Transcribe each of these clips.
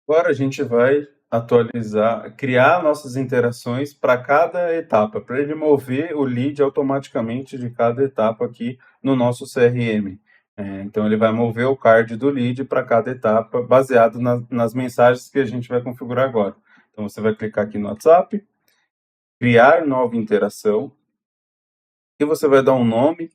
Agora a gente vai atualizar, criar nossas interações para cada etapa, para ele mover o lead automaticamente de cada etapa aqui no nosso CRM. Então ele vai mover o card do lead para cada etapa, baseado nas mensagens que a gente vai configurar agora. Então você vai clicar aqui no WhatsApp, criar nova interação, e você vai dar um nome.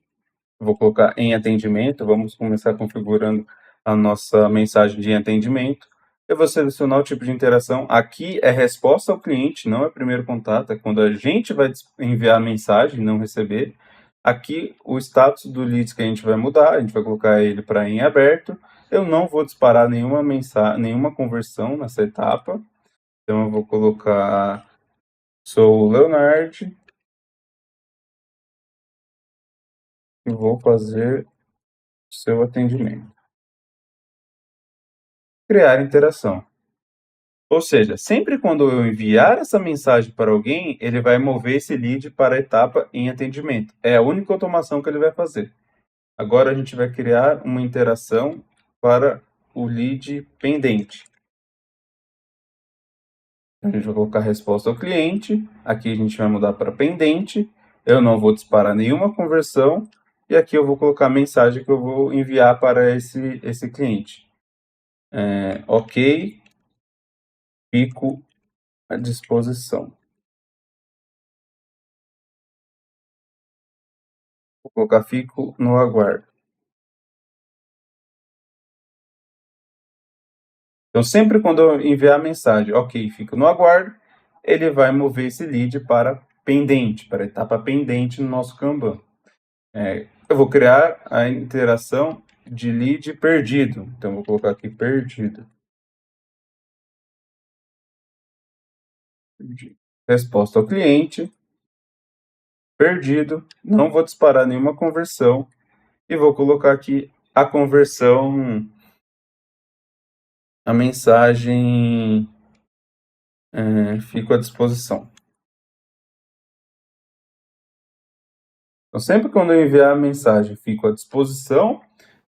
Vou colocar em atendimento, vamos começar configurando a nossa mensagem de atendimento. Eu vou selecionar o tipo de interação. Aqui é resposta ao cliente, não é primeiro contato, é quando a gente vai enviar a mensagem, não receber. Aqui o status do leads que a gente vai mudar, a gente vai colocar ele para em aberto. Eu não vou disparar nenhuma mensagem, nenhuma conversão nessa etapa. Então eu vou colocar sou o Leonardo e vou fazer seu atendimento. Criar interação. Ou seja, sempre quando eu enviar essa mensagem para alguém, ele vai mover esse lead para a etapa em atendimento. É a única automação que ele vai fazer. Agora a gente vai criar uma interação para o lead pendente. A gente vai colocar resposta ao cliente. Aqui a gente vai mudar para pendente. Eu não vou disparar nenhuma conversão. E aqui eu vou colocar a mensagem que eu vou enviar para esse cliente. Ok, fico à disposição. Vou colocar fico no aguardo. Então, sempre quando eu enviar a mensagem, ok, fico no aguardo, ele vai mover esse lead para pendente, para a etapa pendente no nosso Kanban. Eu vou criar a interação de lead perdido. Então, vou colocar aqui perdido. Resposta ao cliente, perdido. Não vou disparar nenhuma conversão. E vou colocar aqui a conversão, a mensagem, fico à disposição. Então, sempre quando eu enviar a mensagem, fico à disposição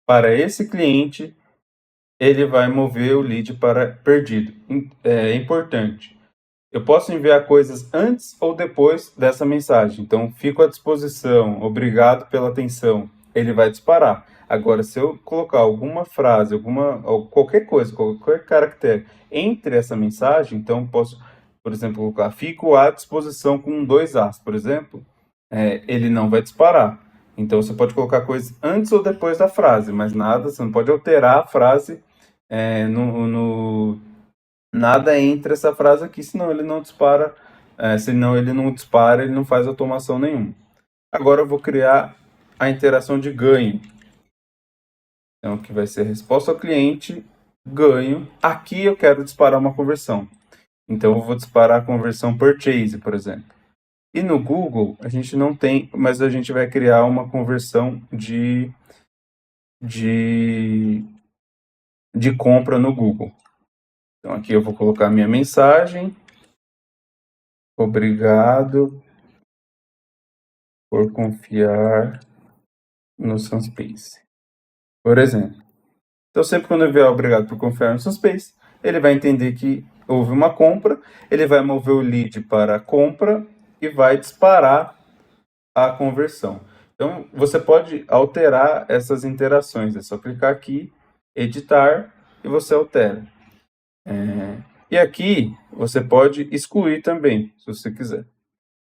para esse cliente, ele vai mover o lead para perdido. É importante. Eu posso enviar coisas antes ou depois dessa mensagem. Então, fico à disposição, obrigado pela atenção. Ele vai disparar. Agora, se eu colocar alguma frase, ou qualquer coisa, qualquer caractere entre essa mensagem, então posso, por exemplo, colocar fico à disposição com 2 As, por exemplo, ele não vai disparar. Então você pode colocar coisas antes ou depois da frase, mas nada, você não pode alterar a frase, nada entre essa frase aqui, senão ele não dispara, ele não faz automação nenhuma. Agora eu vou criar a interação de ganho. Então aqui vai ser resposta ao cliente, ganho. Aqui eu quero disparar uma conversão. Então eu vou disparar a conversão purchase, por exemplo. E no Google, a gente não tem, mas a gente vai criar uma conversão de compra no Google. Então, aqui eu vou colocar minha mensagem. Obrigado por confiar no Sunspace, por exemplo. Então, sempre quando eu vier obrigado por confiar no Sunspace, ele vai entender que houve uma compra, ele vai mover o lead para a compra e vai disparar a conversão. Então, você pode alterar essas interações. É só clicar aqui, editar, e você altera. E aqui, você pode excluir também, se você quiser.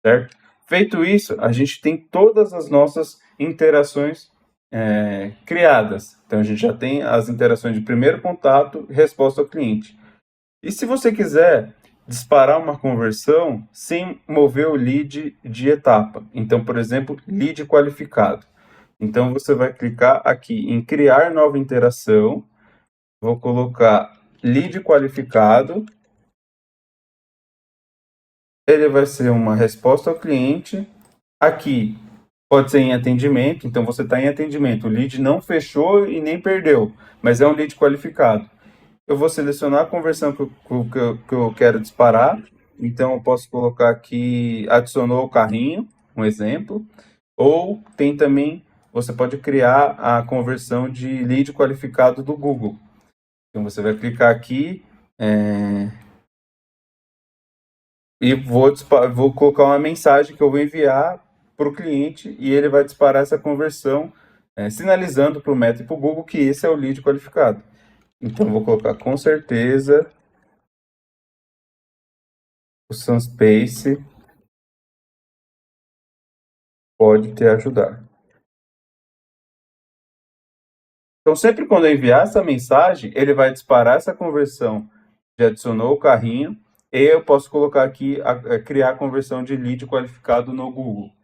Certo? Feito isso, a gente tem todas as nossas interações criadas. Então, a gente já tem as interações de primeiro contato e resposta ao cliente. E se você quiser disparar uma conversão sem mover o lead de etapa. Então, por exemplo, lead qualificado. Então, você vai clicar aqui em criar nova interação. Vou colocar lead qualificado. Ele vai ser uma resposta ao cliente. Aqui pode ser em atendimento. Então, você está em atendimento. O lead não fechou e nem perdeu, mas é um lead qualificado. Eu vou selecionar a conversão que eu quero disparar. Então, eu posso colocar aqui, adicionou o carrinho, um exemplo. Ou tem também, você pode criar a conversão de lead qualificado do Google. Então, você vai clicar aqui, E vou colocar uma mensagem que eu vou enviar para o cliente e ele vai disparar essa conversão, sinalizando para o Meta e para o Google que esse é o lead qualificado. Então, vou colocar com certeza o Sunspace pode te ajudar. Então, sempre quando eu enviar essa mensagem, ele vai disparar essa conversão de adicionou o carrinho e eu posso colocar aqui, criar a conversão de lead qualificado no Google.